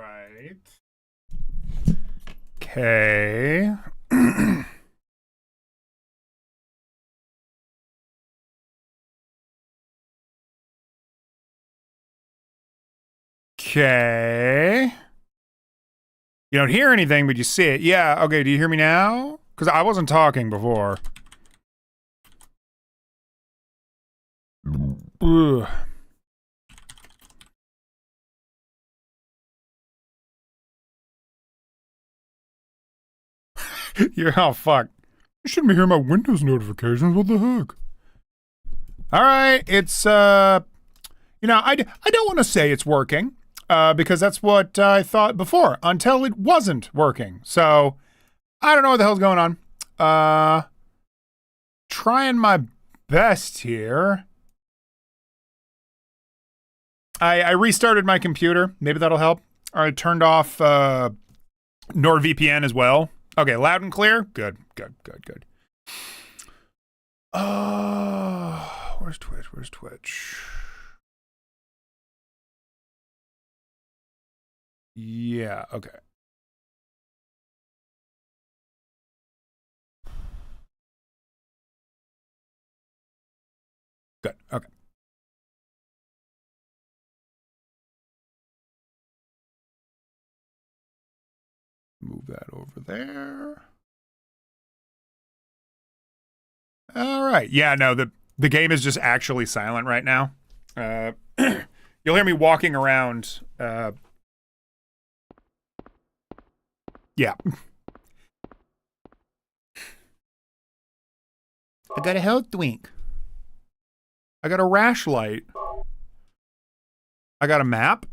Right. Okay. Okay. You don't hear anything, but you see it. Yeah, okay, do you hear me now? Because I wasn't talking before. Ugh. You're, oh, fuck. You shouldn't be hearing my Windows notifications. What the heck? Alright, it's, you know, I don't want to say it's working, because that's what I thought before, until it wasn't working. So, I don't know what the hell's going on. Trying my best here. I restarted my computer. Maybe that'll help. I turned off, NordVPN as well. Okay, loud and clear? Good. Where's Twitch? Yeah, okay. Good, okay. Move that over there. All right. Yeah, no, the game is just actually silent right now. You'll hear me walking around. Yeah. I got a health drink. I got a rash light. I got a map.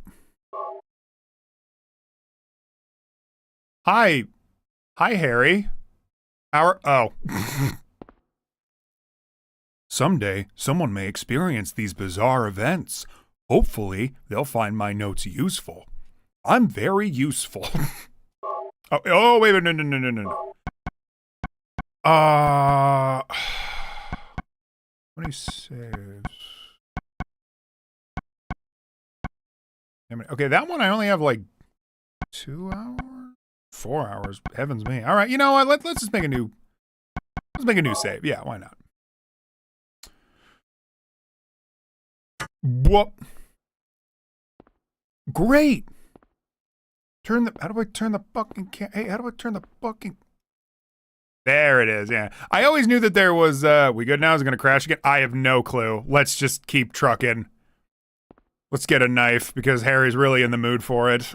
Hi, Harry. Oh. Someday, someone may experience these bizarre events. Hopefully, they'll find my notes useful. I'm very useful. oh, wait, no. How many saves? Okay, that one I only have like 2 hours? 4 hours. Heavens me. All right, you know what? Let's just make a new. Let's make a new save. Yeah, why not? What? Great. How do I turn the fucking hey, how do I turn the fucking There it is, yeah. I always knew that there was we good now? Is it gonna crash again? I have no clue. Let's just keep trucking. Let's get a knife because Harry's really in the mood for it.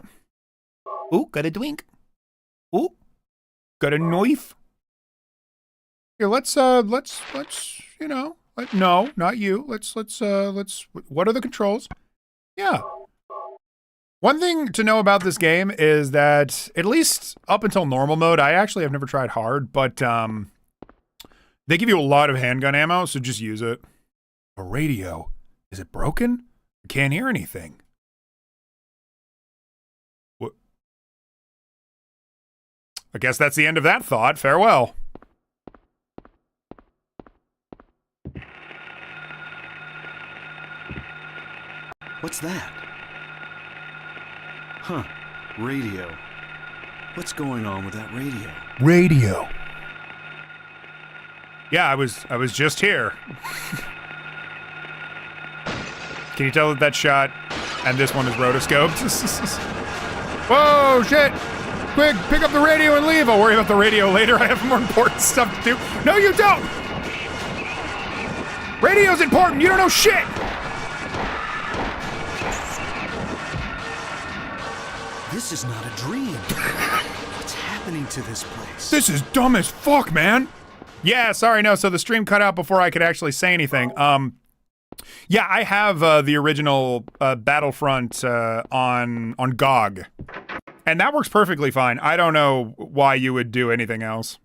Ooh, got a drink. Ooh, got a knife. Here, let's, you know, no, not you. Let's, what are the controls? Yeah. One thing to know about this game is that, at least up until normal mode, I actually have never tried hard, but, they give you a lot of handgun ammo, so just use it. A radio. Is it broken? I can't hear anything. What? I guess that's the end of that thought. Farewell. What's that? Huh. Radio. What's going on with that radio? Radio. Yeah, I was just here. Can you tell that that shot and this one is rotoscoped? Whoa, shit! Quick, pick up the radio and leave. I'll worry about the radio later. I have more important stuff to do. No, you don't! Radio's important. You don't know shit! This is not a dream. What's happening to this place? This is dumb as fuck, man. Yeah, sorry, no, so the stream cut out before I could actually say anything. Yeah, I have the original Battlefront on GOG. And that works perfectly fine. I don't know why you would do anything else.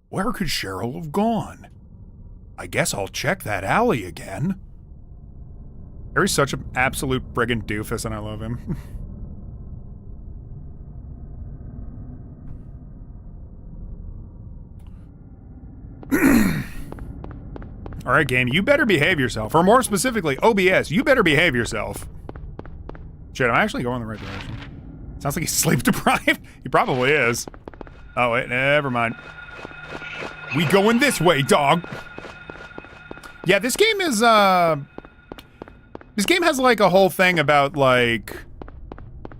Where could Cheryl have gone? I guess I'll check that alley again. Harry's such an absolute brigand doofus, and I love him. All right, game, you better behave yourself. Or more specifically, OBS, you better behave yourself. Shit, I'm actually going in the right direction. Sounds like he's sleep deprived. He probably is. Oh, wait, never mind. We going this way, dog. Yeah, this game is, this game has, like, a whole thing about, like,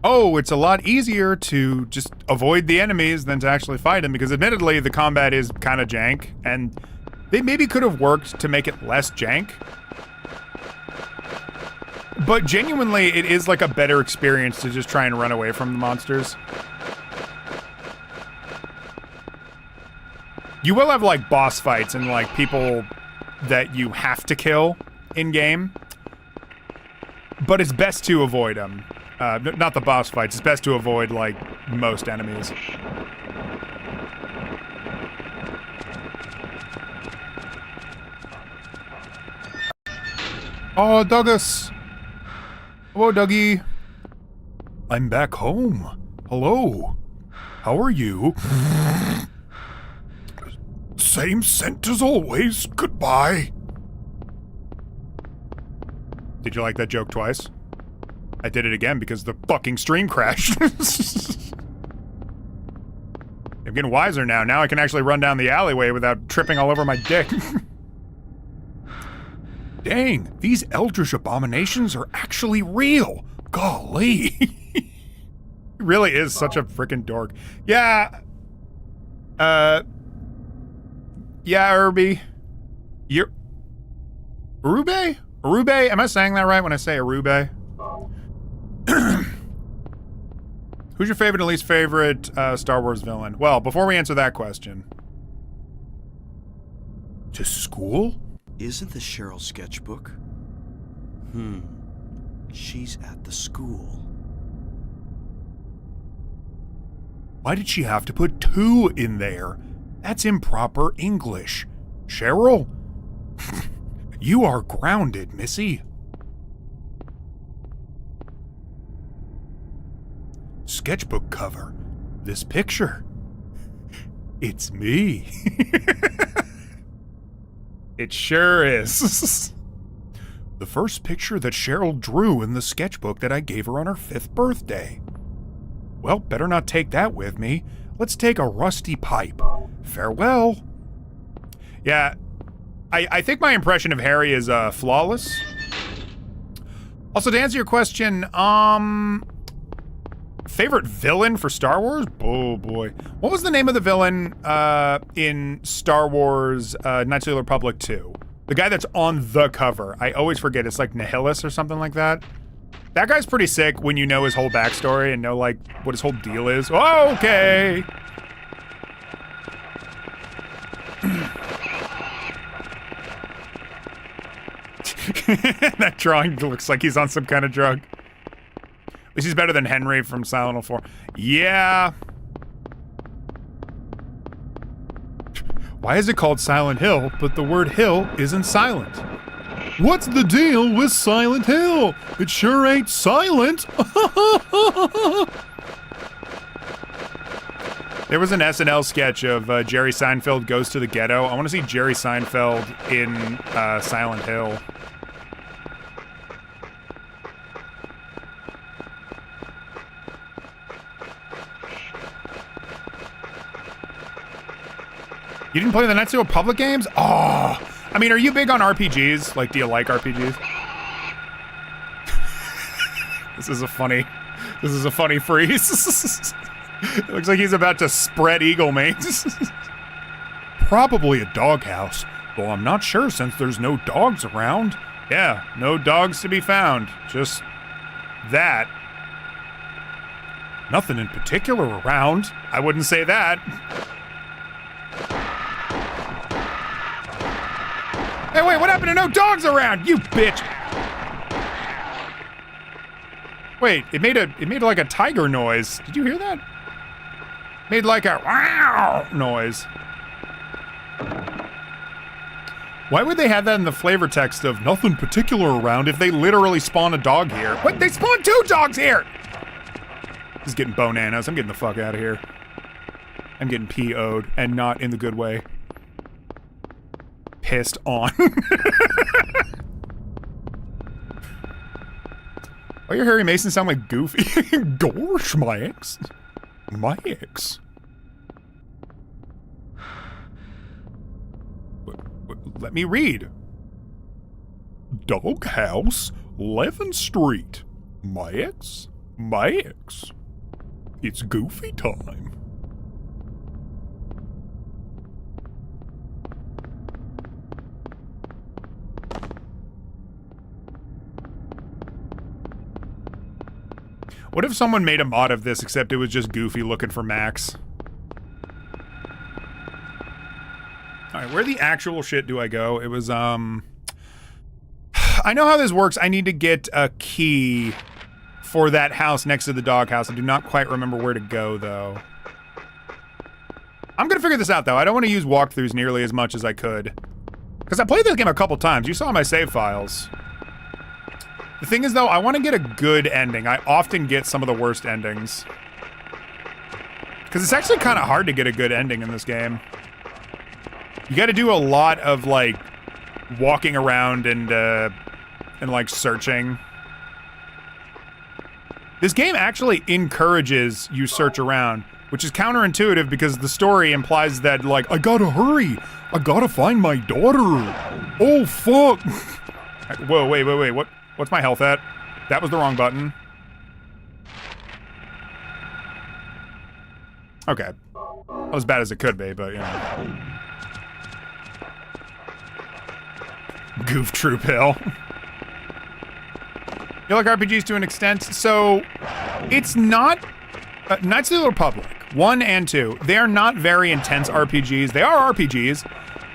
oh, it's a lot easier to just avoid the enemies than to actually fight them, because admittedly, the combat is kind of jank, and they maybe could have worked to make it less jank. But genuinely, it is like a better experience to just try and run away from the monsters. You will have, like, boss fights and, like, people that you have to kill in-game. But it's best to avoid them. Not the boss fights. It's best to avoid, like, most enemies. Oh, Douglas. Hello, Dougie. I'm back home. Hello. How are you? Same scent as always. Goodbye. Did you like that joke twice? I did it again because the fucking stream crashed. I'm getting wiser now. Now I can actually run down the alleyway without tripping all over my dick. Dang, these eldritch abominations are actually real. Golly. He really is such a freaking dork. Yeah. Yeah, Irby. You're... Arube? Arube? Am I saying that right when I say Arube? Who's your favorite and least favorite Star Wars villain? Well, before we answer that question. To school? Isn't this Cheryl's sketchbook? She's at the school. Why did she have to put 2 in there? That's improper English. Cheryl? You are grounded, Missy. Sketchbook cover. This picture. It's me. It sure is. The first picture that Cheryl drew in the sketchbook that I gave her on her 5th birthday. Well, better not take that with me. Let's take a rusty pipe. Farewell. Yeah, I think my impression of Harry is flawless. Also, to answer your question, favorite villain for Star Wars? Oh boy. What was the name of the villain in Star Wars Knights of the Republic 2? The guy that's on the cover. I always forget. It's like Nihilus or something like that. That guy's pretty sick when you know his whole backstory and know, like, what his whole deal is. Oh, okay. That drawing looks like he's on some kind of drug. At least he's better than Henry from Silent Hill 4. Yeah. Why is it called Silent Hill, but the word hill isn't silent? What's the deal with Silent Hill? It sure ain't silent. There was an SNL sketch of Jerry Seinfeld goes to the ghetto. I want to see Jerry Seinfeld in Silent Hill. You didn't play the Knights of the Republic games? Oh, I mean, are you big on RPGs? Like, do you like RPGs? This is a funny freeze. It looks like he's about to spread eagle mates. Probably a doghouse, though I'm not sure since there's no dogs around. Yeah, no dogs to be found. Just that. Nothing in particular around. I wouldn't say that. Hey, wait, what happened to no dogs around? You bitch! Wait, it made like a tiger noise. Did you hear that? Made like a wow noise. Why would they have that in the flavor text of nothing particular around if they literally spawn a dog here? What? They spawned 2 dogs here! This is getting bananas. I'm getting the fuck out of here. I'm getting PO'd, and not in the good way. pissed on. Why your Harry Mason sound like Goofy? Gosh, my ex. My ex. Let me read. Doghouse, 11th Street. My ex. My ex. It's Goofy time. What if someone made a mod of this except it was just Goofy looking for Max? Alright, where the actual shit do I go? It was, I know how this works. I need to get a key for that house next to the doghouse. I do not quite remember where to go, though. I'm gonna figure this out, though. I don't want to use walkthroughs nearly as much as I could. Because I played this game a couple times. You saw my save files. The thing is, though, I want to get a good ending. I often get some of the worst endings. Because it's actually kind of hard to get a good ending in this game. You got to do a lot of, like, walking around and like, searching. This game actually encourages you search around, which is counterintuitive because the story implies that, like, I gotta hurry. I gotta find my daughter. Oh, fuck. Whoa, wait. What's my health at? That was the wrong button. Okay. Not as bad as it could be, but, you know. Goof Troop Hill. You like RPGs to an extent? So, it's not... Knights of the Old Republic, 1 and 2, they are not very intense RPGs. They are RPGs,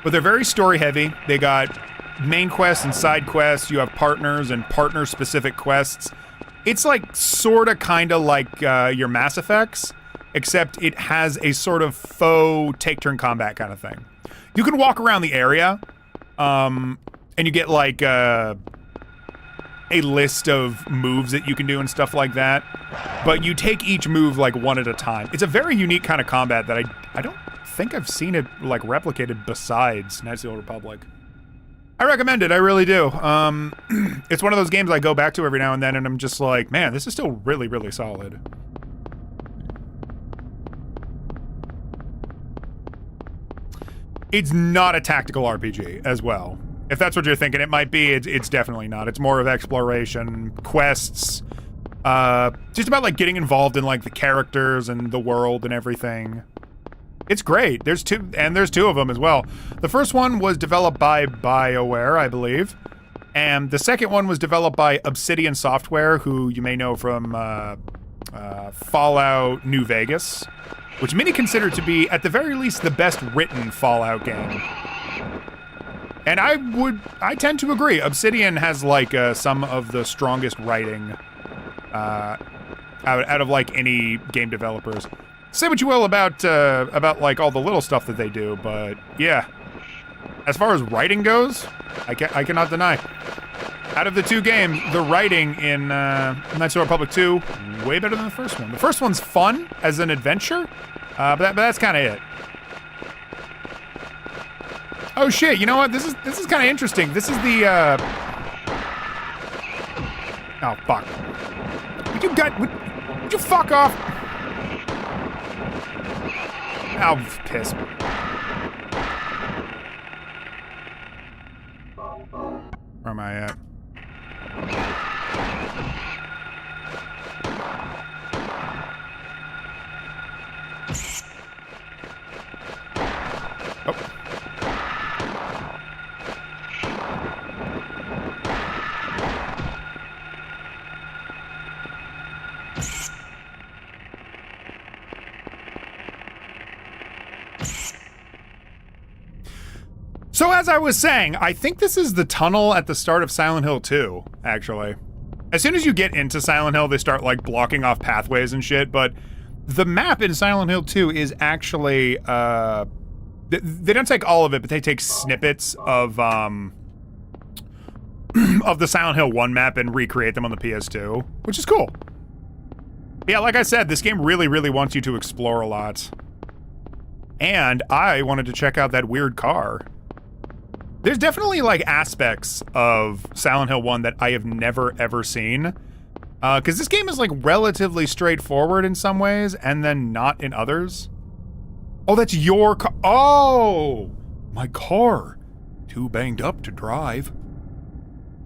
but they're very story-heavy. They got main quests and side quests. You have partners and partner-specific quests. It's like sorta kinda like your Mass Effects, except it has a sort of faux take-turn combat kind of thing. You can walk around the area, and you get like a list of moves that you can do and stuff like that, but you take each move like one at a time. It's a very unique kind of combat that I don't think I've seen it like replicated besides Knights of the Old Republic. I recommend it, I really do. It's one of those games I go back to every now and then and I'm just like, man, this is still really, really solid. It's not a tactical RPG as well. If that's what you're thinking it might be, it's definitely not. It's more of exploration, quests, just about like getting involved in like the characters and the world and everything. It's great. There's two of them as well. The first one was developed by BioWare, I believe. And the second one was developed by Obsidian Software, who you may know from Fallout New Vegas, which many consider to be, at the very least, the best written Fallout game. And I tend to agree. Obsidian has like some of the strongest writing out of like any game developers. Say what you will about like all the little stuff that they do, but yeah, as far as writing goes, I cannot deny. Out of the two games, the writing in Knights of the Republic 2 way better than the first one. The first one's fun as an adventure, but that's kind of it. Oh shit! You know what? This is kind of interesting. This is the oh fuck! Would you fuck off? Oh, piss. Where am I at? Oh. So as I was saying, I think this is the tunnel at the start of Silent Hill 2, actually. As soon as you get into Silent Hill, they start like blocking off pathways and shit, but the map in Silent Hill 2 is actually, they don't take all of it, but they take snippets of the Silent Hill 1 map and recreate them on the PS2, which is cool. Yeah, like I said, this game really, really wants you to explore a lot. And I wanted to check out that weird car. There's definitely like aspects of Silent Hill 1 that I have never ever seen. Because this game is like relatively straightforward in some ways and then not in others. Oh, that's your car. Oh, my car. Too banged up to drive.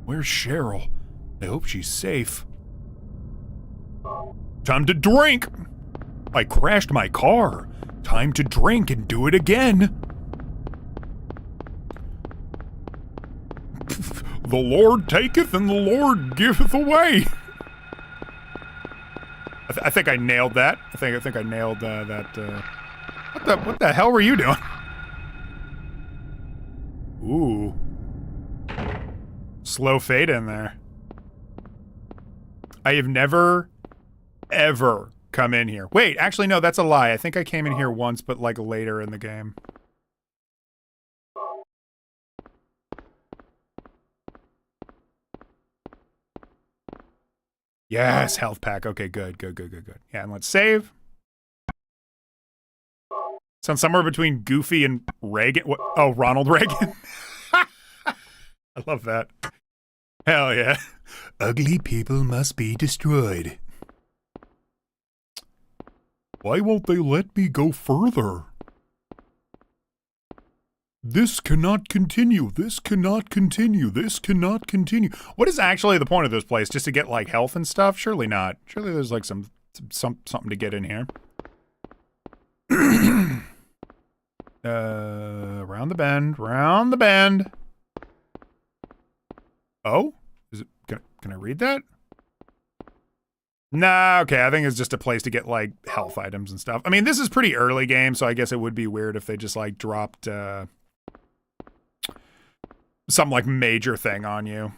Where's Cheryl? I hope she's safe. Time to drink. I crashed my car. Time to drink and do it again. The Lord taketh and the Lord giveth away. I think I nailed that. I think I nailed that. What the hell were you doing? Ooh. Slow fade in there. I have never, ever come in here. Wait, actually, no, that's a lie. I think I came in here once, but like later in the game. Yes, health pack. Okay, good. Yeah, and let's save. Sounds somewhere between Goofy and Reagan. What? Oh, Ronald Reagan. I love that. Hell yeah. Ugly people must be destroyed. Why won't they let me go further? This cannot continue. This cannot continue. This cannot continue. What is actually the point of this place? Just to get like health and stuff? Surely not. Surely there's like something to get in here. Round the bend. Round the bend. Oh? Is it? Can I read that? Nah, okay, I think it's just a place to get, like, health items and stuff. I mean, this is pretty early game, so I guess it would be weird if they just, like, dropped, some, like, major thing on you.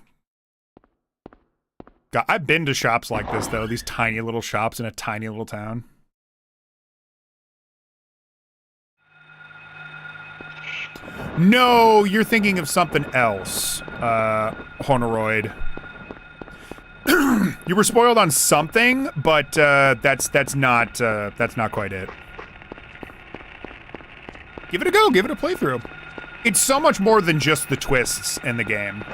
God, I've been to shops like this, though. These tiny little shops in a tiny little town. No, you're thinking of something else, Honoroid. You were spoiled on something, but that's not quite it. Give it a go. Give it a playthrough. It's so much more than just the twists in the game.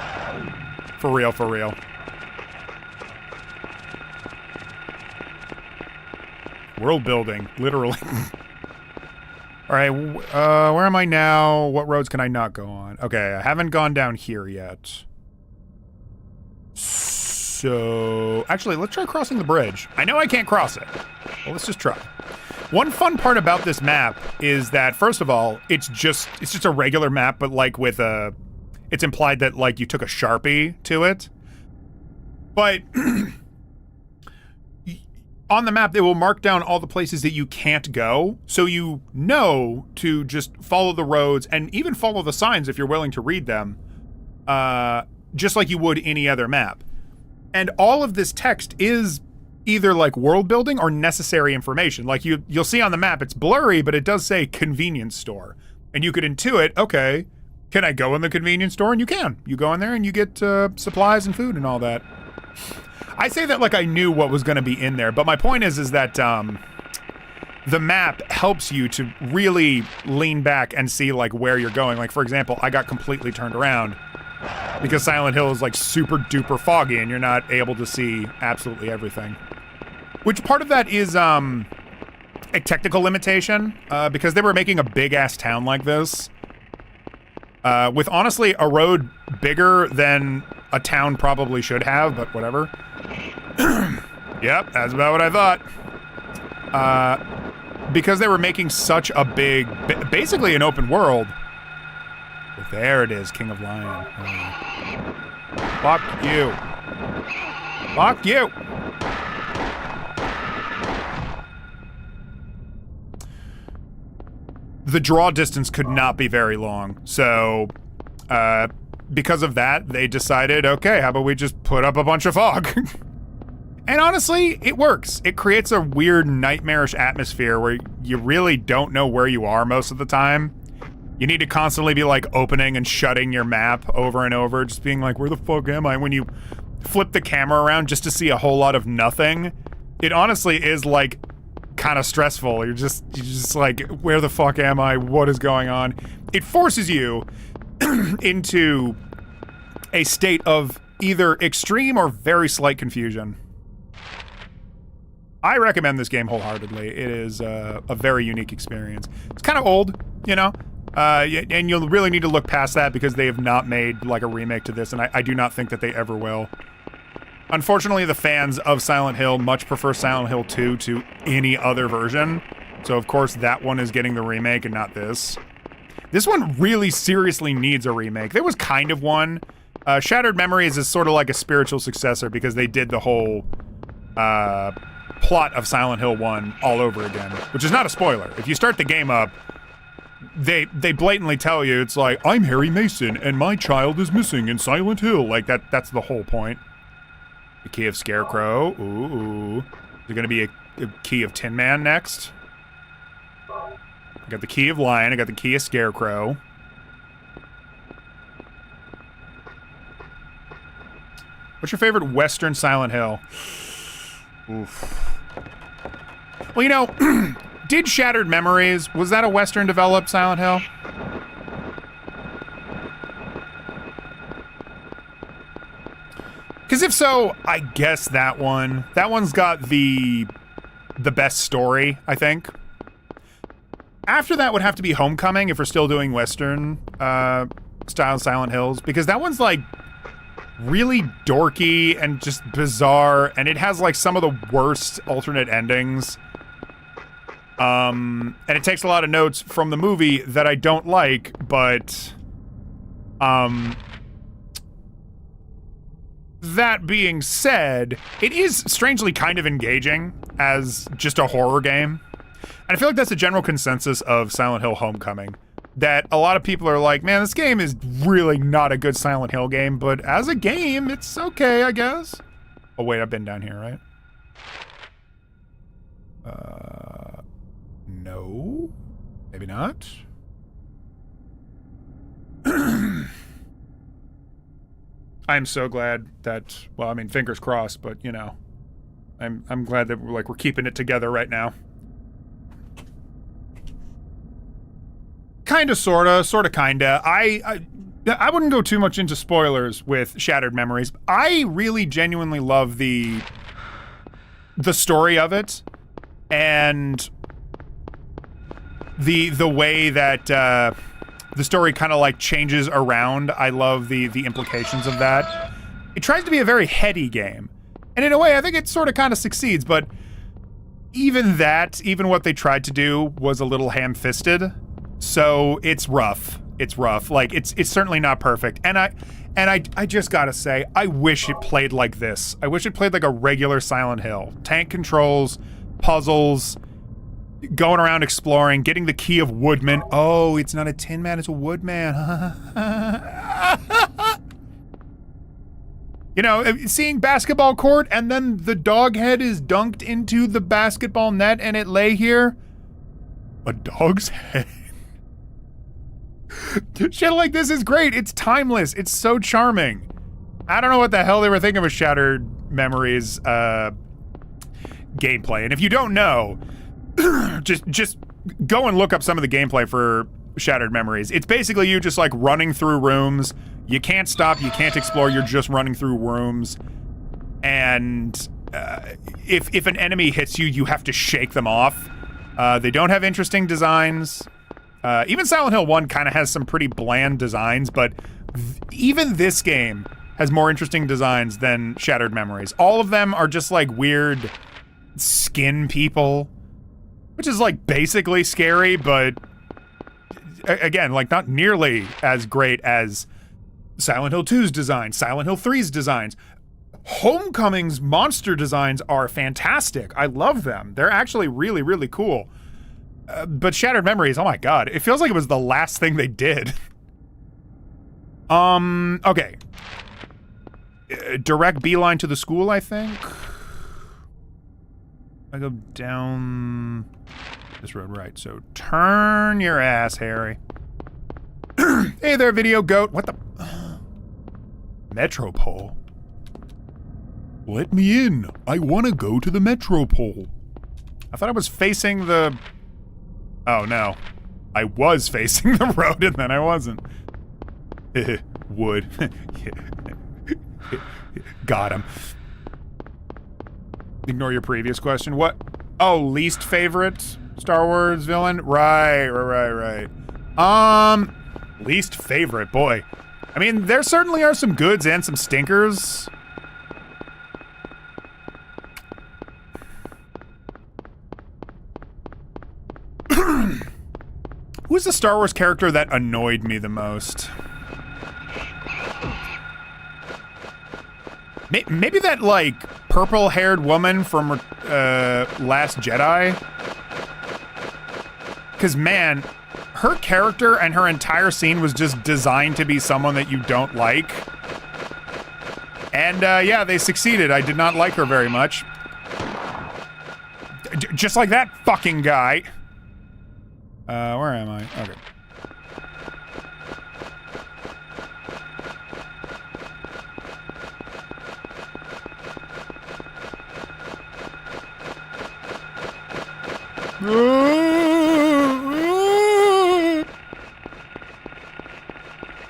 For real, for real. World building, literally. All right, where am I now? What roads can I not go on? Okay, I haven't gone down here yet. So, actually, let's try crossing the bridge. I know I can't cross it. Well, let's just try. One fun part about this map is that, first of all, it's just a regular map, but like with a, it's implied that like you took a Sharpie to it. But on the map, they will mark down all the places that you can't go, so you know to just follow the roads and even follow the signs if you're willing to read them, just like you would any other map. And all of this text is either like world building or necessary information. Like you'll see on the map, it's blurry, but it does say convenience store. And you could intuit, okay, can I go in the convenience store? And you can. You go in there and you get supplies and food and all that. I say that like I knew what was going to be in there, but my point is that the map helps you to really lean back and see like where you're going. Like, for example, I got completely turned around because Silent Hill is like super duper foggy and you're not able to see absolutely everything. Which part of that is a technical limitation, because they were making a big ass town like this with honestly a road bigger than a town probably should have, but whatever. Yep, that's about what I thought. Because they were making such a big, basically an open world. There it is, King of Lion. Fuck you. Fuck you. The draw distance could not be very long, so because of that, they decided, okay, how about we just put up a bunch of fog? And honestly, it works. It creates a weird, nightmarish atmosphere where you really don't know where you are most of the time. You need to constantly be like opening and shutting your map over and over, just being like, where the fuck am I? When you flip the camera around just to see a whole lot of nothing, it honestly is like kind of stressful. You're just like, where the fuck am I? What is going on? It forces you into a state of either extreme or very slight confusion. I recommend this game wholeheartedly. It is a very unique experience. It's kind of old, you know, and you'll really need to look past that because they have not made like a remake to this, and I do not think that they ever will. Unfortunately, the fans of Silent Hill much prefer Silent Hill 2 to any other version, so of course that one is getting the remake and not this. This one really seriously needs a remake. There was kind of one. Shattered Memories is sort of like a spiritual successor because they did the whole plot of Silent Hill 1 all over again, which is not a spoiler. If you start the game up, they blatantly tell you, it's like, I'm Harry Mason and my child is missing in Silent Hill. Like, that's the whole point. The Key of Scarecrow. Ooh. Is there gonna be a Key of Tin Man next? I got the Key of Lion, I got the Key of Scarecrow. What's your favorite Western Silent Hill? Oof. Well, you know, did Shattered Memories, was that a Western developed Silent Hill? Because if so, I guess that one's got the best story, I think. After that would have to be Homecoming if we're still doing Western style Silent Hills, because that one's like really dorky and just bizarre, and it has like some of the worst alternate endings. And it takes a lot of notes from the movie that I don't like, but that being said, it is strangely kind of engaging as just a horror game. And I feel like that's a general consensus of Silent Hill Homecoming. That a lot of people are like, man, this game is really not a good Silent Hill game, but as a game, it's okay, I guess. Oh, wait, I've been down here, right? No. Maybe not. I'm so glad that, well, I mean, fingers crossed, but, you know, I'm glad that we're keeping it together right now. Kinda, sorta, kinda. I wouldn't go too much into spoilers with Shattered Memories. I really genuinely love the story of it, and the way that the story kind of like changes around. I love the implications of that. It tries to be a very heady game, and in a way, I think it sort of kind of succeeds. But even what they tried to do was a little ham-fisted. So it's rough. It's rough. Like it's certainly not perfect. And I just gotta say, I wish it played like this. I wish it played like a regular Silent Hill. Tank controls, puzzles, going around exploring, getting the Key of Woodman. Oh, it's not a Tin Man, it's a Woodman. You know, seeing basketball court and then the dog head is dunked into the basketball net and it lay here. A dog's head. Shit like this is great. It's timeless. It's so charming. I don't know what the hell they were thinking with Shattered Memories gameplay. And if you don't know, just go and look up some of the gameplay for Shattered Memories. It's basically you just like running through rooms. You can't stop. You can't explore. You're just running through rooms. And if an enemy hits you, you have to shake them off. They don't have interesting designs. Even Silent Hill 1 kind of has some pretty bland designs, but even this game has more interesting designs than Shattered Memories. All of them are just like weird skin people, which is like basically scary, but again, like not nearly as great as Silent Hill 2's design, Silent Hill 3's designs. Homecoming's monster designs are fantastic. I love them. They're actually really, really cool. But Shattered Memories, oh my god, it feels like it was the last thing they did. Okay. Direct beeline to the school, I think. I go down this road, right? So turn your ass, Harry. Hey there, video goat. What the? Metropole. Let me in. I want to go to the Metropole. I thought I was facing the... Oh, no. I was facing the road and then I wasn't. Would. Got him. Ignore your previous question. What? Oh, least favorite Star Wars villain? Right. Least favorite, boy. I mean, there certainly are some goods and some stinkers. Who's the Star Wars character that annoyed me the most? Maybe that, like, purple-haired woman from Last Jedi? Because, man, her character and her entire scene was just designed to be someone that you don't like. And, yeah, they succeeded. I did not like her very much. Just like that fucking guy. Where am I? Okay.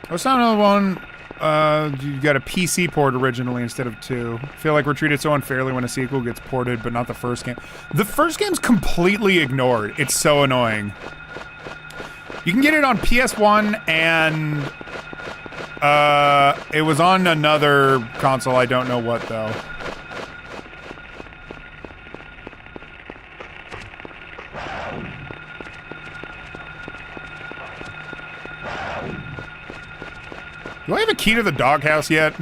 What's another one? You got a PC port originally instead of 2. I feel like we're treated so unfairly when a sequel gets ported, but not the first game. The first game's completely ignored. It's so annoying. You can get it on PS1 and it was on another console. I don't know what though. Do I have a key to the doghouse yet?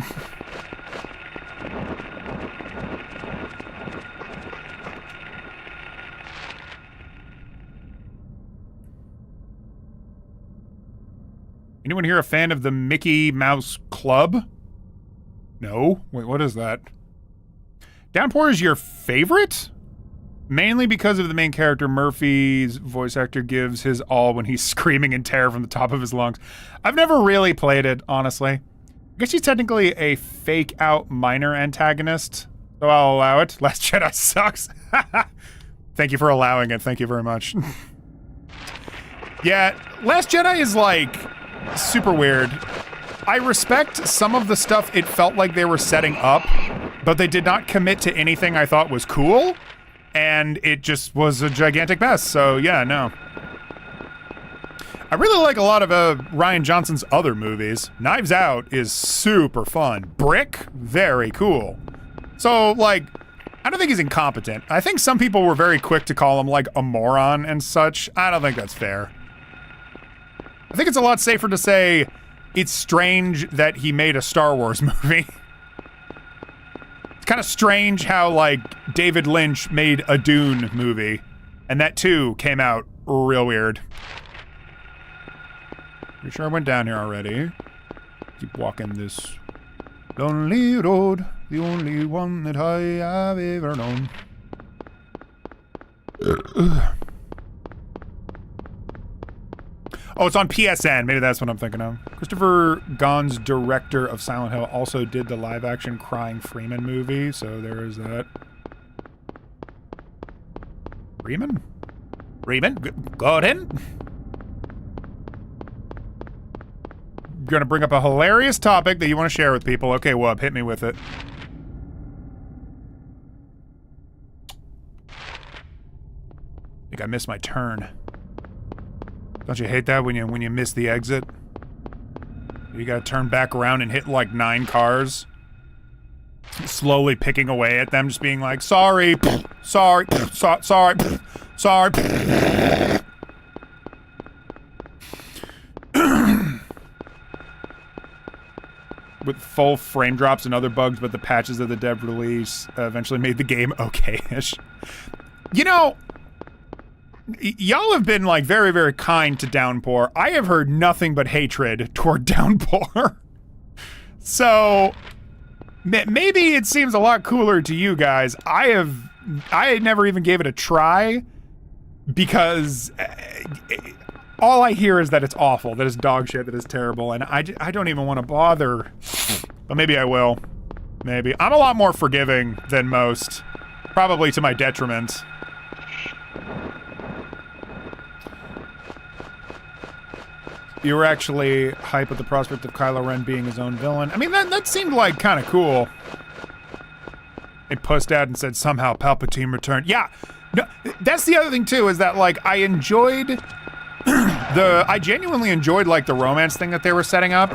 Anyone here a fan of the Mickey Mouse Club? No? Wait, what is that? Downpour is your favorite? Mainly because of the main character, Murphy's voice actor gives his all when he's screaming in terror from the top of his lungs. I've never really played it, honestly. I guess he's technically a fake-out minor antagonist, so I'll allow it. Last Jedi sucks. Thank you for allowing it. Thank you very much. Yeah, Last Jedi is, like, super weird. I respect some of the stuff it felt like they were setting up, but they did not commit to anything I thought was cool. And it just was a gigantic mess, so yeah, no. I really like a lot of Rian Johnson's other movies. Knives Out is super fun. Brick, very cool. So, like, I don't think he's incompetent. I think some people were very quick to call him, like, a moron and such. I don't think that's fair. I think it's a lot safer to say it's strange that he made a Star Wars movie. Kind of strange how, like, David Lynch made a Dune movie, and that too came out real weird. Pretty sure I went down here already. Keep walking this lonely road, the only one that I have ever known. Oh, it's on PSN. Maybe that's what I'm thinking of. Christopher Gahn's director of Silent Hill also did the live-action Crying Freeman movie, so there is that. Freeman? Freeman? Go ahead. You're gonna bring up a hilarious topic that you want to share with people. Okay, Wub, hit me with it. I think I missed my turn. Don't you hate that when you miss the exit? You gotta turn back around and hit like 9 cars. Slowly picking away at them, just being like, sorry, sorry, sorry, sorry. With full frame drops and other bugs, but the patches of the dev release eventually made the game okay-ish. You know, y'all have been, like, very, very kind to Downpour. I have heard nothing but hatred toward Downpour. So, maybe it seems a lot cooler to you guys. I never even gave it a try because all I hear is that it's awful, that it's dog shit, that it's terrible, and I don't even want to bother. But maybe I will. Maybe. I'm a lot more forgiving than most. Probably to my detriment. You were actually hype at the prospect of Kylo Ren being his own villain. I mean, that seemed like kind of cool. They pussed out and said somehow Palpatine returned. Yeah, no, that's the other thing too, is that like I enjoyed I genuinely enjoyed like the romance thing that they were setting up,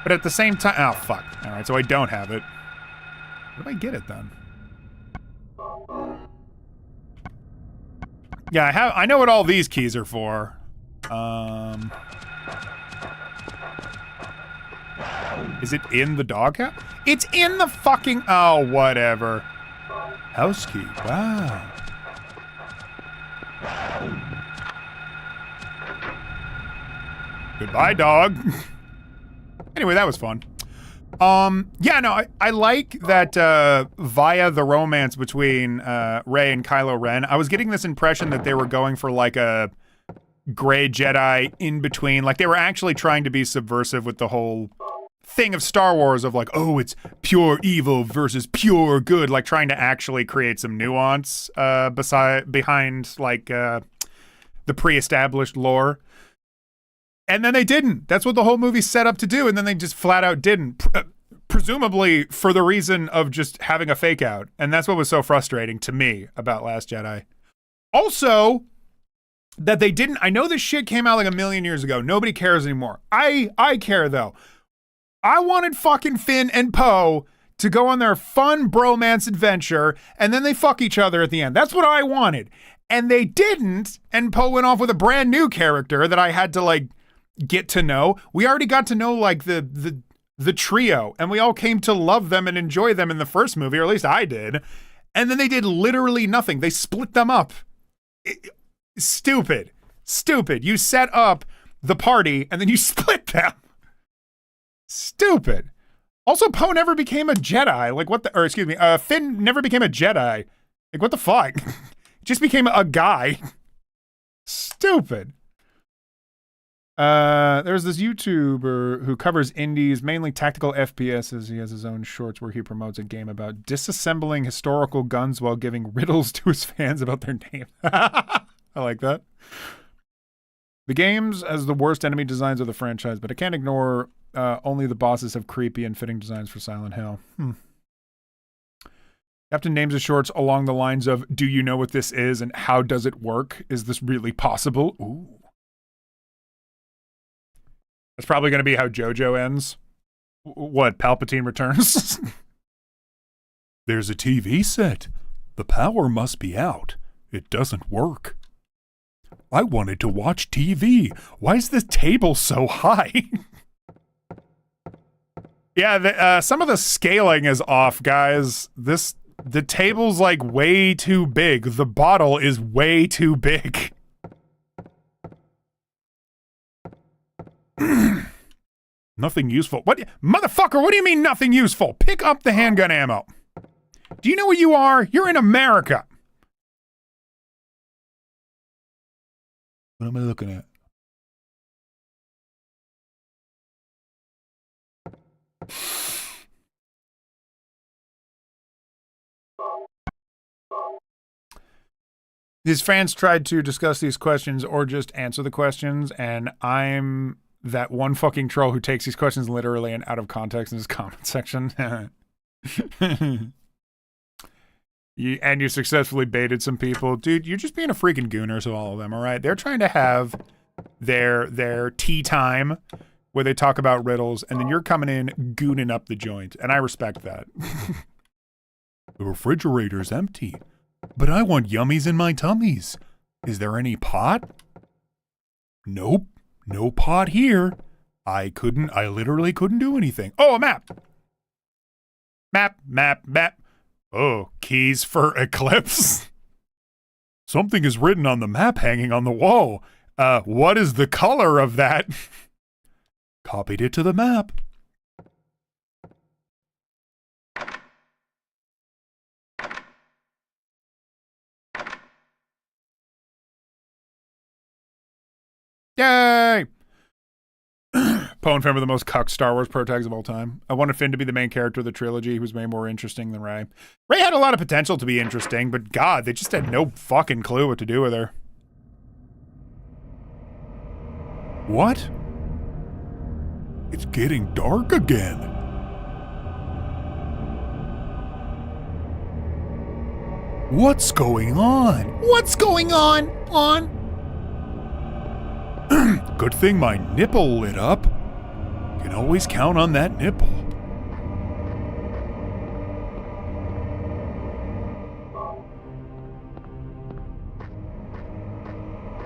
but at the same time, oh fuck. All right, so I don't have it. Where do I get it then? Yeah, I know what all these keys are for. Is it in the doghouse? It's in the fucking, oh, whatever. House key, wow. Goodbye, dog. Anyway, that was fun. Yeah, no, I like that via the romance between Rey and Kylo Ren, I was getting this impression that they were going for like a gray Jedi in between. Like they were actually trying to be subversive with the whole thing of Star Wars of like, oh, it's pure evil versus pure good, like trying to actually create some nuance behind like the pre-established lore. And then they didn't. That's what the whole movie's set up to do, and then they just flat out didn't. Presumably for the reason of just having a fake out. And that's what was so frustrating to me about Last Jedi. Also, that they didn't, I know this shit came out like a million years ago. Nobody cares anymore. I care though. I wanted fucking Finn and Poe to go on their fun bromance adventure, and then they fuck each other at the end. That's what I wanted. And they didn't, and Poe went off with a brand new character that I had to like get to know. We already got to know like the trio, and we all came to love them and enjoy them in the first movie, or at least I did. And then they did literally nothing. They split them up. Stupid. You set up the party and then you split them. Stupid. Also, Poe never became a Jedi. Like what the, or excuse me, Finn never became a Jedi. Like what the fuck? Just became a guy. Stupid. There's this YouTuber who covers indies, mainly tactical FPSs. He has his own shorts where he promotes a game about disassembling historical guns while giving riddles to his fans about their name. I like that. The games has the worst enemy designs of the franchise, but I can't ignore only the bosses have creepy and fitting designs for Silent Hill. Captain names his shorts along the lines of, do you know what this is and how does it work? Is this really possible? Ooh. That's probably going to be how JoJo ends. What, Palpatine returns? There's a TV set. The power must be out. It doesn't work. I wanted to watch TV. Why is the table so high? Yeah, some of the scaling is off, guys. The table's like way too big. The bottle is way too big. Nothing useful. What? Motherfucker, what do you mean nothing useful? Pick up the handgun ammo. Do you know what you are? You're in America. What am I looking at? His fans tried to discuss these questions or just answer the questions, and I'm that one fucking troll who takes these questions literally and out of context in his comment section. You successfully baited some people. Dude, you're just being a freaking gooner to all of them, all right? They're trying to have their tea time where they talk about riddles, and then you're coming in gooning up the joint, and I respect that. The refrigerator's empty, but I want yummies in my tummies. Is there any pot? Nope. No pot here. I literally couldn't do anything. Oh, a map. Map. Oh, keys for Eclipse. Something is written on the map hanging on the wall. What is the color of that? Copied it to the map. Yay! Poe and Finn were the most cucked Star Wars protags of all time. I wanted Finn to be the main character of the trilogy. He was way more interesting than Rey. Rey had a lot of potential to be interesting, but God, they just had no fucking clue what to do with her. What? It's getting dark again. What's going on? What's going on? Good thing my nipple lit up. Can always count on that nipple.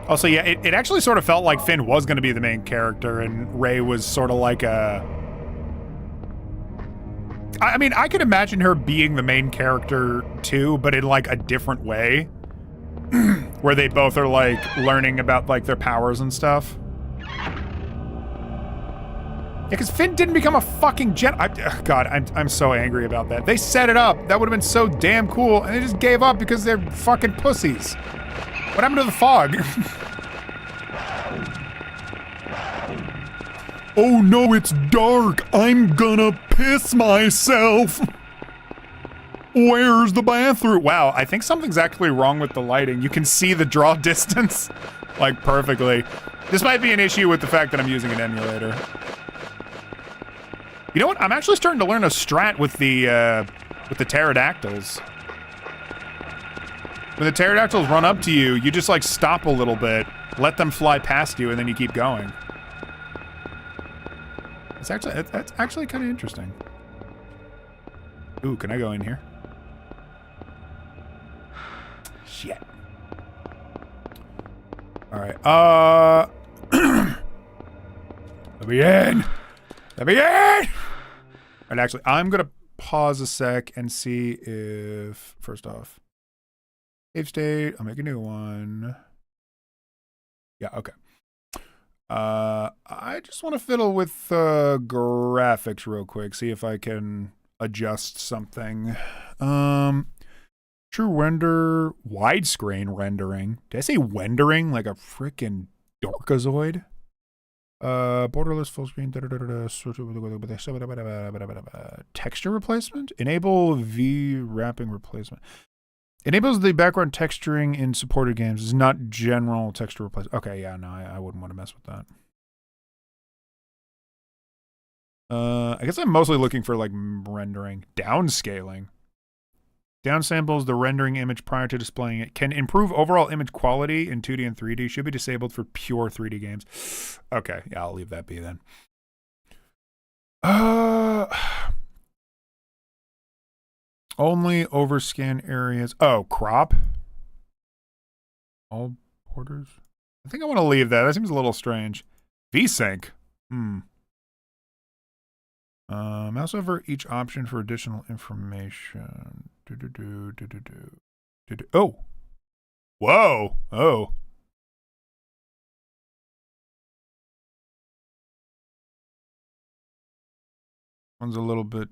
Also, yeah, it actually sort of felt like Finn was going to be the main character and Rey was sort of like a... I mean, I could imagine her being the main character too, but in like a different way. Where they both are like learning about like their powers and stuff. Yeah, because Finn didn't become a fucking Jedi. God, I'm so angry about that. They set it up. That would have been so damn cool, and they just gave up because they're fucking pussies. What happened to the fog? Oh no, it's dark. I'm gonna piss myself. Where's the bathroom? Wow, I think something's actually wrong with the lighting. You can see the draw distance like perfectly. This might be an issue with the fact that I'm using an emulator. You know what? I'm actually starting to learn a strat with the pterodactyls. When the pterodactyls run up to you, you just like stop a little bit, let them fly past you, and then you keep going. That's actually kind of interesting. Ooh, can I go in here? Shit. All right. Let me in. Let me in. And actually, I'm gonna pause a sec and see if first off. Save state, I'll make a new one. Yeah, okay. I just want to fiddle with graphics real quick, see if I can adjust something. True render, widescreen rendering. Did I say rendering like a freaking dorkazoid? Borderless full screen. Texture replacement? Enable V wrapping replacement. Enables the background texturing in supported games. It's not general texture replacement. Okay, yeah, no, I wouldn't want to mess with that. I guess I'm mostly looking for like rendering. Downscaling. Downsamples the rendering image prior to displaying it. Can improve overall image quality in 2D and 3D. Should be disabled for pure 3D games. Okay, yeah, I'll leave that be then. Only overscan areas. Oh, crop? All borders? I think I want to leave that. That seems a little strange. VSync. Mouse over each option for additional information. Oh. Whoa. Oh. One's a little bit,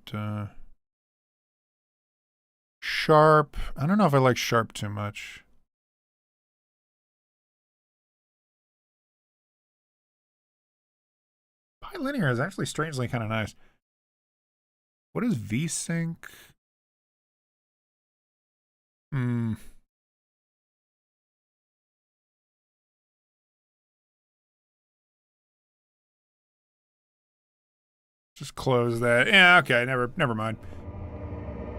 sharp. I don't know if I like sharp too much. Bilinear is actually strangely kind of nice. What is VSync? Just close that. Yeah, okay, never mind.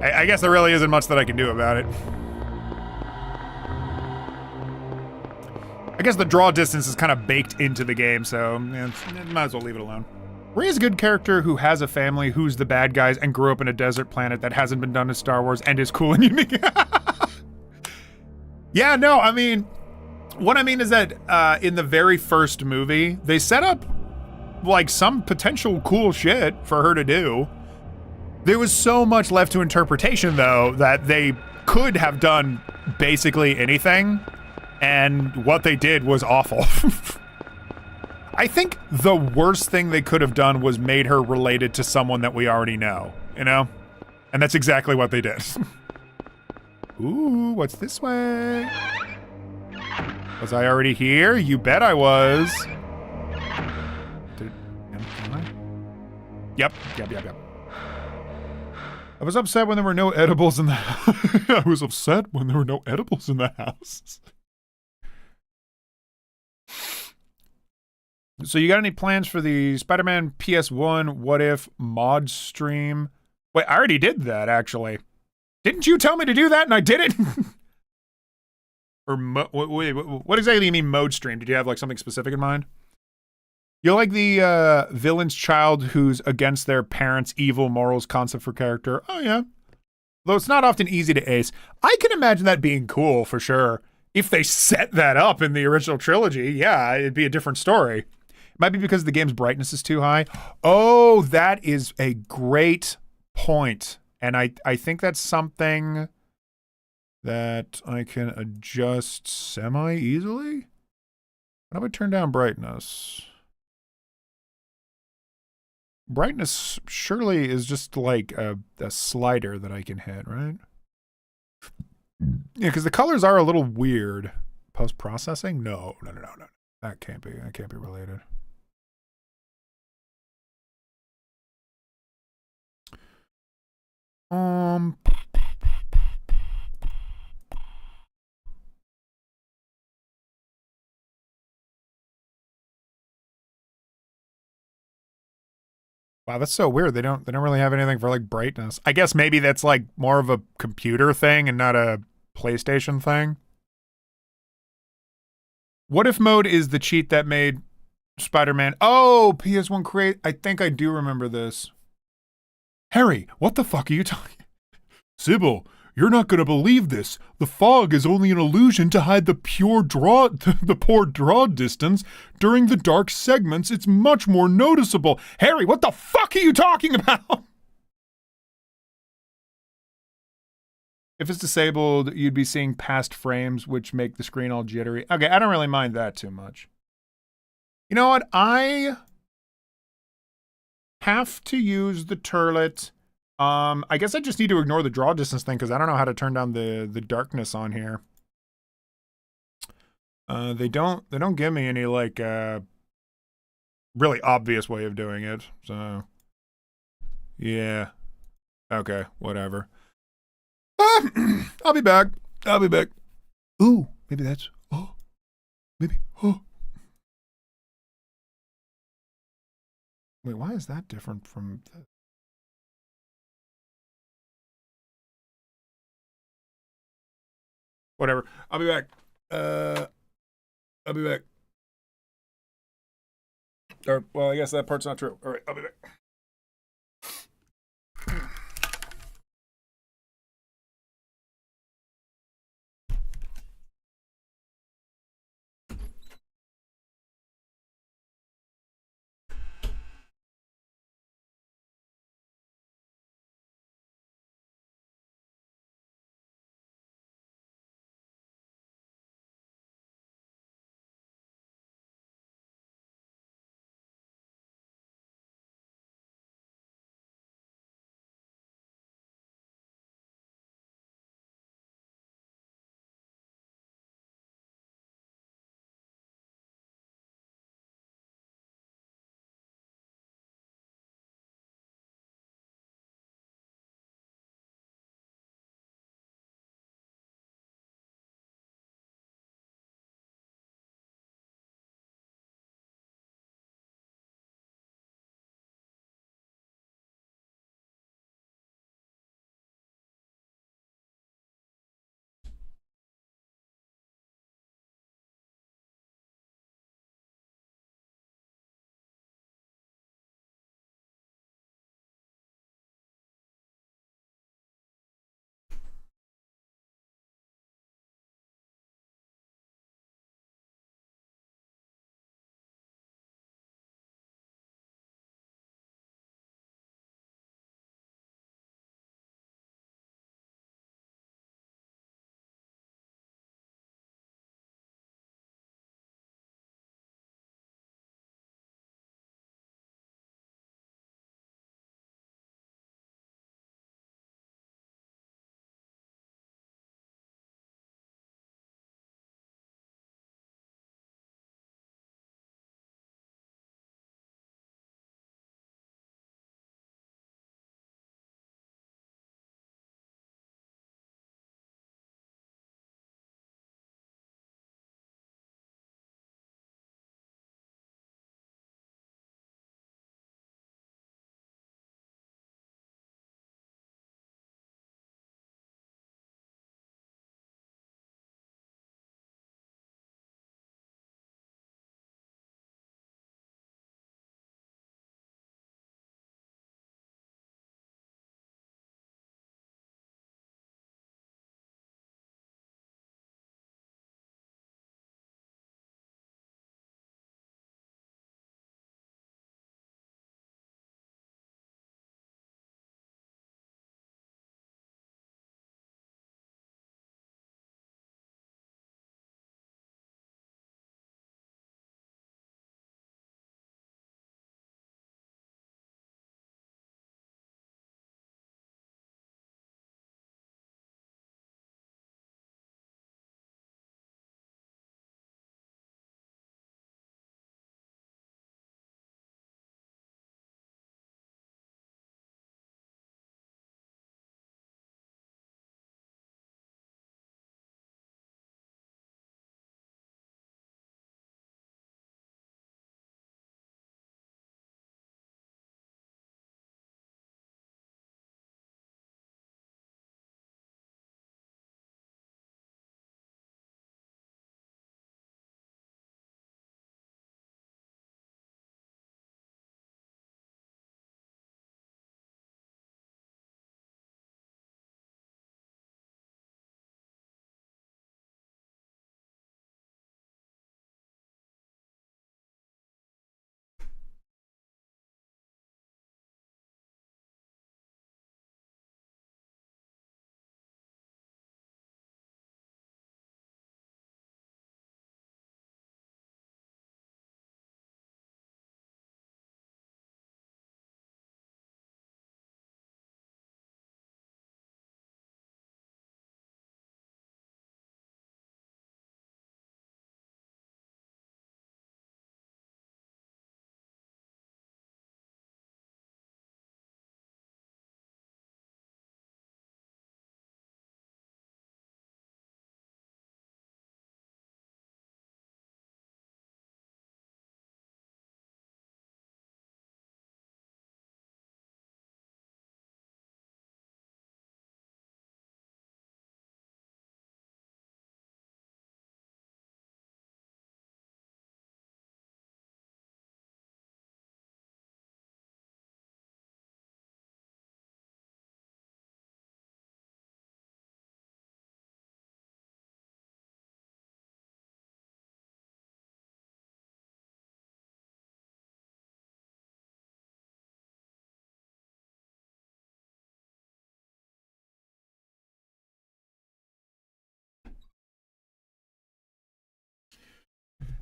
I guess there really isn't much that I can do about it. I guess the draw distance is kind of baked into the game, so yeah, might as well leave it alone. Rey is a good character who has a family, who's the bad guys, and grew up in a desert planet that hasn't been done in Star Wars and is cool and unique. Yeah, no, I mean, what I mean is that in the very first movie, they set up like some potential cool shit for her to do. There was so much left to interpretation, though, that they could have done basically anything, and what they did was awful. I think the worst thing they could have done was made her related to someone that we already know, you know? And that's exactly what they did. Ooh, what's this way? Was I already here? You bet I was. Am I? Yep. I was upset when there were no edibles in the house. I was upset when there were no edibles in the house. So you got any plans for the Spider-Man PS1 What If mod stream? Wait, I already did that, actually. Didn't you tell me to do that and I did it? Or, wait, what exactly do you mean mode stream? Did you have, like, something specific in mind? You're like the villain's child who's against their parents' evil morals concept for character. Oh, yeah. Though it's not often easy to ace. I can imagine that being cool, for sure. If they set that up in the original trilogy, yeah, it'd be a different story. Might be because the game's brightness is too high. Oh, that is a great point. And I think that's something that I can adjust semi-easily. How do I turn down brightness? Brightness surely is just like a slider that I can hit, right? Yeah, because the colors are a little weird. Post-processing? No. That can't be related. Wow, that's so weird. They don't really have anything for like brightness. I guess maybe that's like more of a computer thing and not a PlayStation thing. What if mode is the cheat that made Spider-Man? Oh, PS1 create. I think I do remember this. Harry, what the fuck are you talking? Sybil, you're not gonna believe this. The fog is only an illusion to hide the poor draw distance. During the dark segments, it's much more noticeable. Harry, what the fuck are you talking about? If it's disabled, you'd be seeing past frames, which make the screen all jittery. Okay, I don't really mind that too much. You know what? I have to use the turlet. I guess I just need to ignore the draw distance thing because I don't know how to turn down the darkness on here. They don't give me any like really obvious way of doing it. So yeah. Okay, whatever. I'll be back. Ooh, maybe that's maybe Wait, why is that different from this? Whatever. I'll be back. I'll be back. Or, well, I guess that part's not true. All right, I'll be back.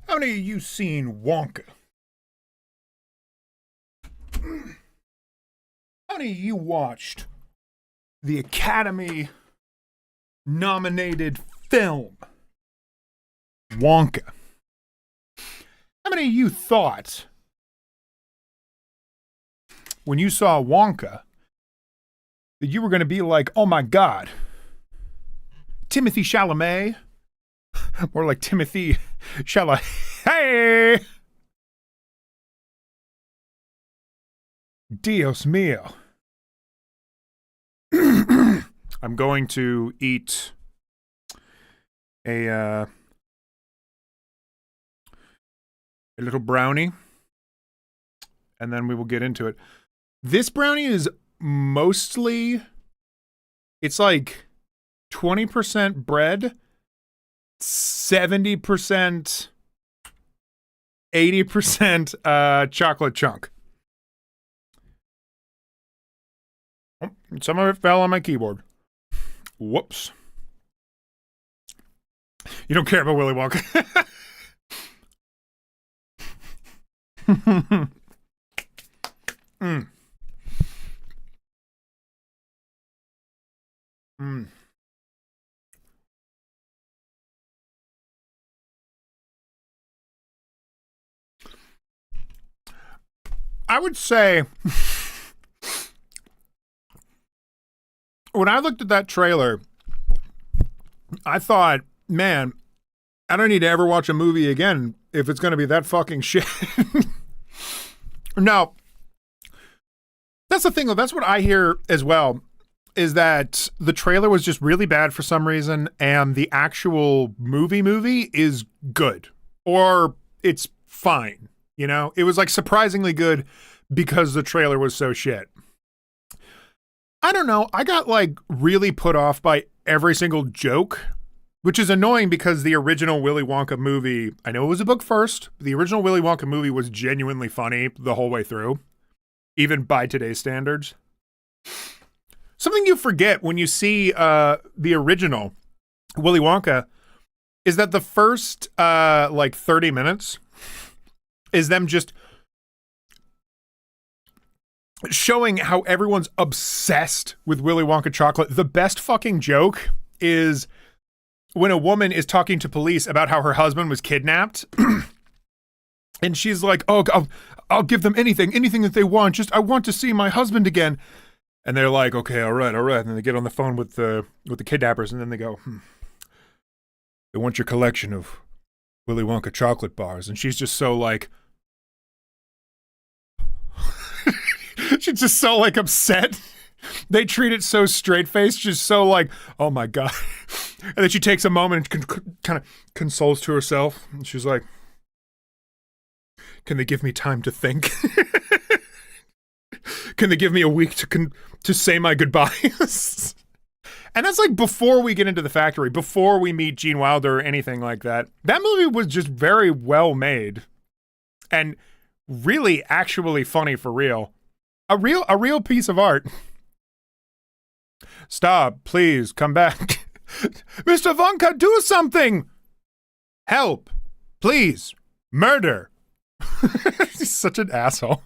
How many of you seen Wonka? How many of you watched the Academy nominated film Wonka? How many of you thought when you saw Wonka that you were going to be like, oh my God, Timothy Chalamet? More like Timothy Chalamet. Hey! Dios mío. I'm going to eat a little brownie, and then we will get into it. This brownie is mostly, it's like 20% bread, 70%, 80% chocolate chunk. Some of it fell on my keyboard. Whoops. You don't care about Willy Wonka. Mm. Mm. I would say when I looked at that trailer, I thought, man, I don't need to ever watch a movie again if it's going to be that fucking shit. No. That's the thing, though. That's what I hear as well, is that the trailer was just really bad for some reason, and the actual movie is good. Or it's fine, you know? It was, like, surprisingly good because the trailer was so shit. I don't know. I got, like, really put off by every single joke, which is annoying because the original Willy Wonka movie, I know it was a book first, but the original Willy Wonka movie was genuinely funny the whole way through, even by today's standards. Something you forget when you see the original Willy Wonka is that the first, 30 minutes is them just showing how everyone's obsessed with Willy Wonka chocolate. The best fucking joke is when a woman is talking to police about how her husband was kidnapped. And she's like, oh, I'll give them anything that they want. Just, I want to see my husband again. And they're like, okay, all right. And then they get on the phone with the kidnappers, and then they go, they want your collection of Willy Wonka chocolate bars. And she's just so like, she's just so like upset. They treat it so straight-faced, just so like, oh my God. And then she takes a moment and kind of consoles to herself. And she's like, can they give me time to think? Can they give me a week to say my goodbyes? And that's like before we get into the factory, before we meet Gene Wilder or anything like that. That movie was just very well made and really actually funny for real. A real piece of art. Stop, please, come back. Mr. Wonka, do something! Help! Please! Murder! He's such an asshole.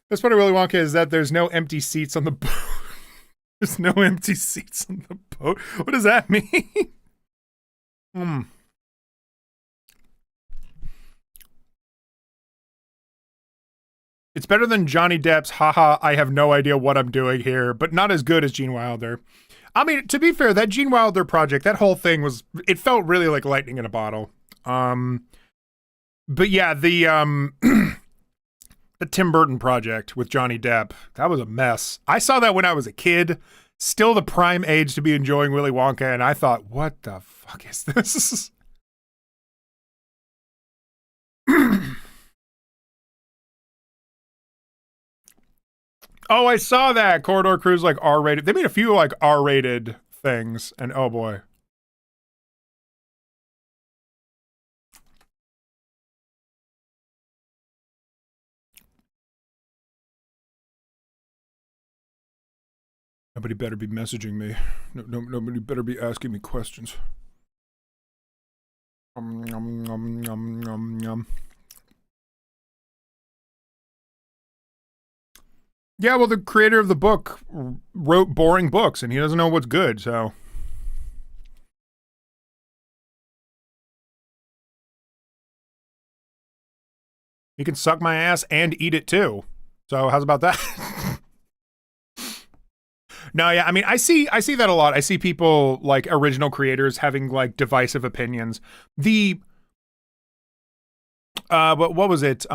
That's what I really want is that there's no empty seats on the boat. There's no empty seats on the boat. What does that mean? It's better than Johnny Depp's haha, I have no idea what I'm doing here, but not as good as Gene Wilder. I mean, to be fair, that Gene Wilder project, that whole thing it felt really like lightning in a bottle. But yeah, the Tim Burton project with Johnny Depp, that was a mess. I saw that when I was a kid, still the prime age to be enjoying Willy Wonka, and I thought, what the fuck is this? Oh, I saw that. Corridor Crew's like R-rated. They made a few like R-rated things, and oh boy. Nobody better be messaging me. Nobody better be asking me questions. Nom, nom, nom, nom, nom. Yeah, well, the creator of the book wrote boring books, and he doesn't know what's good, so. He can suck my ass and eat it too. So how's about that? No, yeah, I mean, I see that a lot. I see people like original creators having like divisive opinions. The what was it?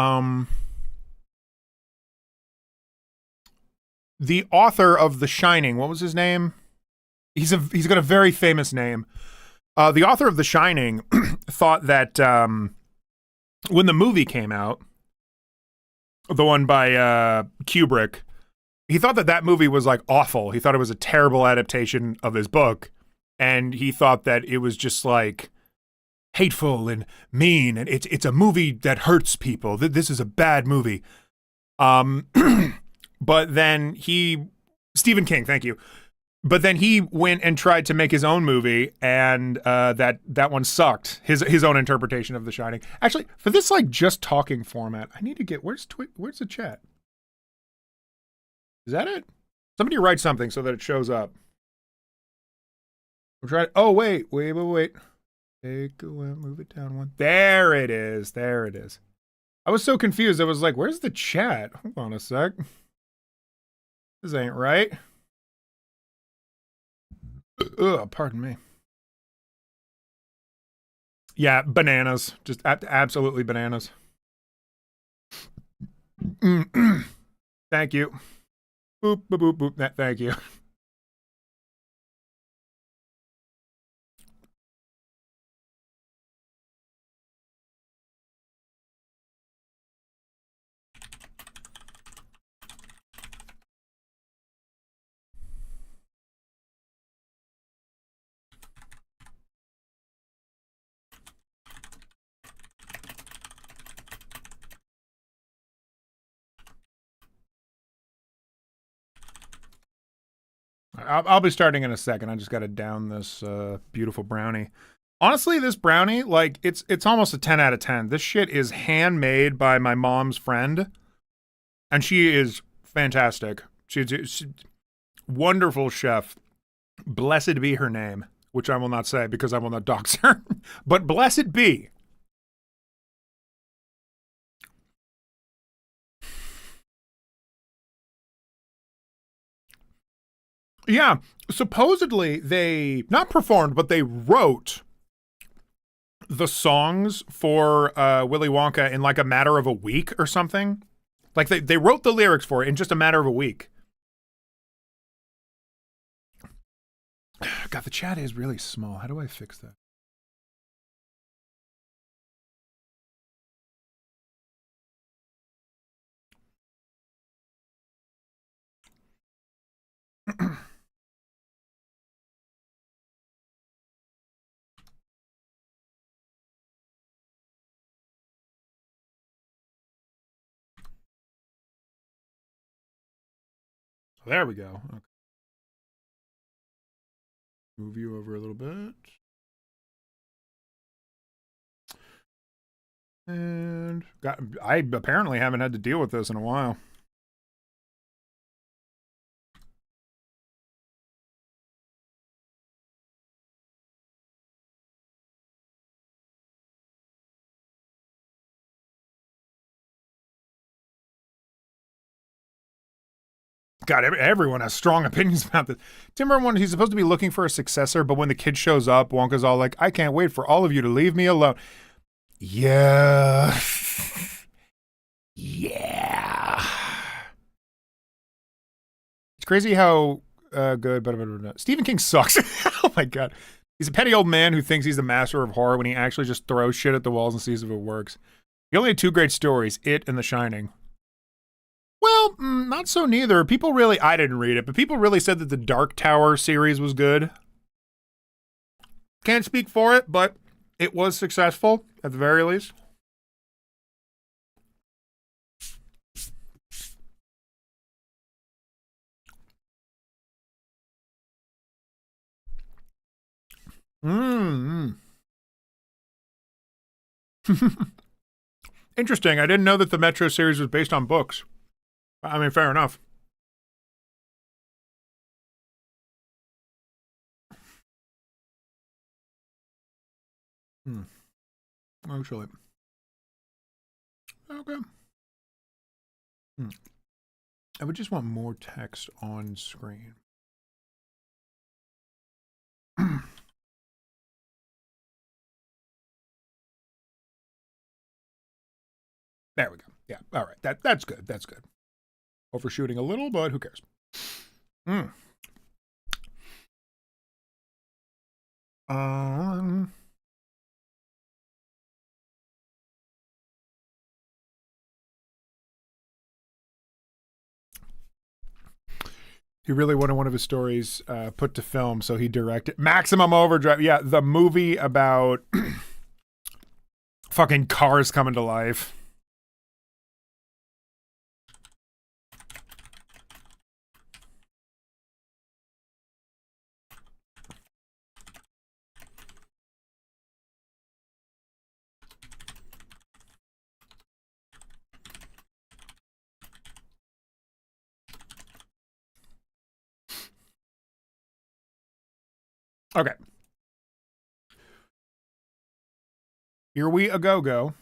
The author of The Shining, what was his name? He's got a very famous name. The author of The Shining thought that when the movie came out, the one by Kubrick, he thought that movie was like awful. He thought it was a terrible adaptation of his book, and he thought that it was just like hateful and mean, and it's a movie that hurts people. This is a bad movie. But then Stephen King, thank you. But then he went and tried to make his own movie, and that one sucked. His own interpretation of The Shining. Actually, for this like just talking format, I need to get where's the chat? Is that it? Somebody write something so that it shows up. I'm trying. Oh wait. Take away, move it down one. There it is. I was so confused. I was like, "Where's the chat?" Hold on a sec. This ain't right. Ugh, pardon me. Yeah, bananas. Just absolutely bananas. Thank you. Boop, boop, boop, boop. Thank you. I'll be starting in a second. I just got to down this beautiful brownie. Honestly, this brownie, like, it's almost a 10 out of 10. This shit is handmade by my mom's friend, and she is fantastic. She's wonderful chef. Blessed be her name, which I will not say because I will not dox her. But blessed be. Yeah, supposedly they not performed, but they wrote the songs for Willy Wonka in like a matter of a week or something. Like they wrote the lyrics for it in just a matter of a week. God, the chat is really small. How do I fix that? There we go. Okay. Move you over a little bit. And I apparently haven't had to deal with this in a while. God, everyone has strong opinions about this. Timber he's supposed to be looking for a successor, but when the kid shows up, Wonka's all like, I can't wait for all of you to leave me alone. Yeah. Yeah. It's crazy how good, but Stephen King sucks. Oh my God. He's a petty old man who thinks he's the master of horror when he actually just throws shit at the walls and sees if it works. He only had two great stories, It and The Shining. Well, not so neither. I didn't read it, but people really said that the Dark Tower series was good. Can't speak for it, but it was successful, at the very least. Interesting. I didn't know that the Metro series was based on books. I mean, fair enough. Actually. Okay. I would just want more text on screen. There we go. Yeah. All right. That's good. That's good. Overshooting a little, but who cares? He really wanted one of his stories put to film, so he directed Maximum Overdrive. Yeah, the movie about fucking cars coming to life. Okay. Here we a go-go.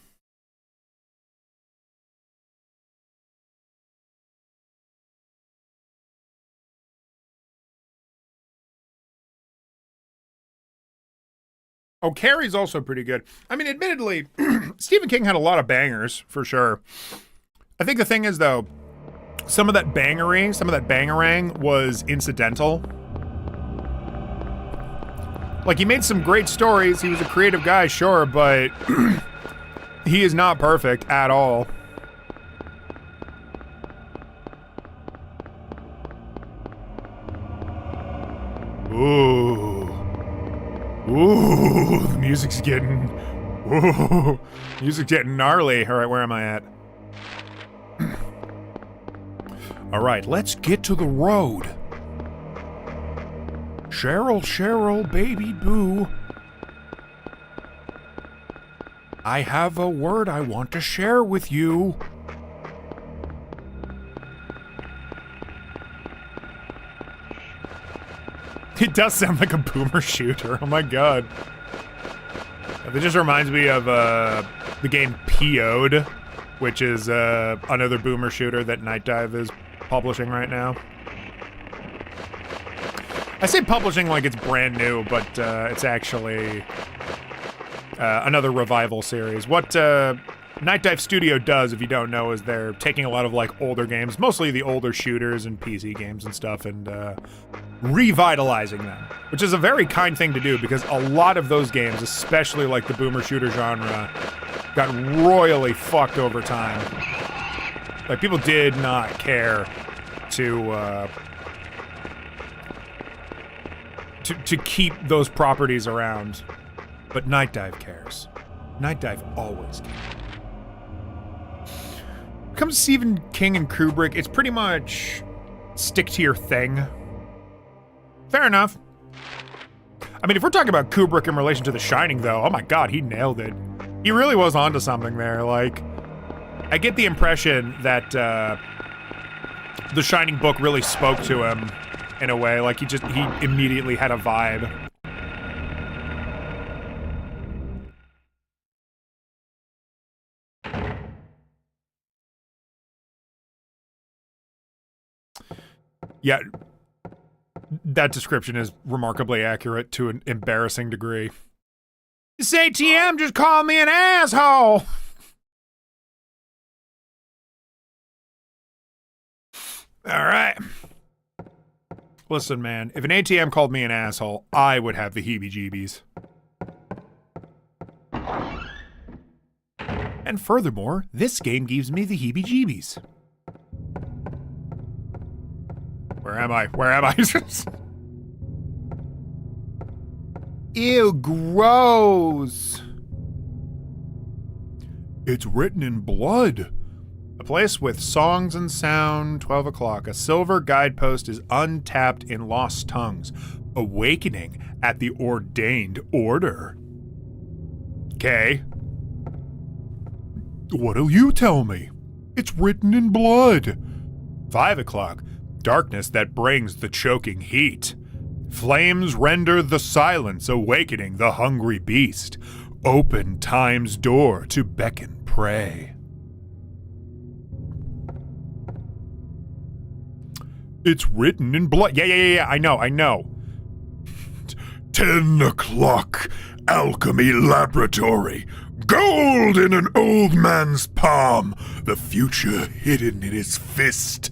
Oh, Carrie's also pretty good. I mean, admittedly, Stephen King had a lot of bangers, for sure. I think the thing is, though, some of that bangery, some of that bangerang was incidental. Like, he made some great stories. He was a creative guy, sure, but he is not perfect at all. Ooh. Ooh, the music's getting... Ooh, music's getting gnarly. All right, where am I at? All right, let's get to the road. Cheryl, Cheryl, baby boo. I have a word I want to share with you. It does sound like a boomer shooter. Oh my god. It just reminds me of the game PO'd, which is another boomer shooter that Night Dive is publishing right now. I say publishing like it's brand new, but it's actually another revival series. What Night Dive Studio does, if you don't know, is they're taking a lot of like older games, mostly the older shooters and PC games and stuff, and revitalizing them, which is a very kind thing to do because a lot of those games, especially like the boomer shooter genre, got royally fucked over time. Like, people did not care to keep those properties around, but Night Dive cares. Night Dive always cares. When it comes to Stephen King and Kubrick, it's pretty much stick to your thing. Fair enough. I mean, if we're talking about Kubrick in relation to The Shining, though, oh my god, he nailed it. He really was onto something there. Like, I get the impression that The Shining book really spoke to him in a way. Like, he immediately had a vibe. Yeah, that description is remarkably accurate to an embarrassing degree. This ATM just called me an asshole! Alright. Listen, man, if an ATM called me an asshole, I would have the heebie-jeebies. And furthermore, this game gives me the heebie-jeebies. Where am I? Where am I? Ew, gross. It's written in blood. A place with songs and sound, 12 o'clock. A silver guidepost is untapped in lost tongues. Awakening at the ordained order. Okay. What'll you tell me? It's written in blood. 5 o'clock. Darkness that brings the choking heat. Flames render the silence, awakening the hungry beast. Open time's door to beckon prey. It's written in blood. Yeah, I know. 10 o'clock. Alchemy Laboratory. Gold in an old man's palm. The future hidden in his fist.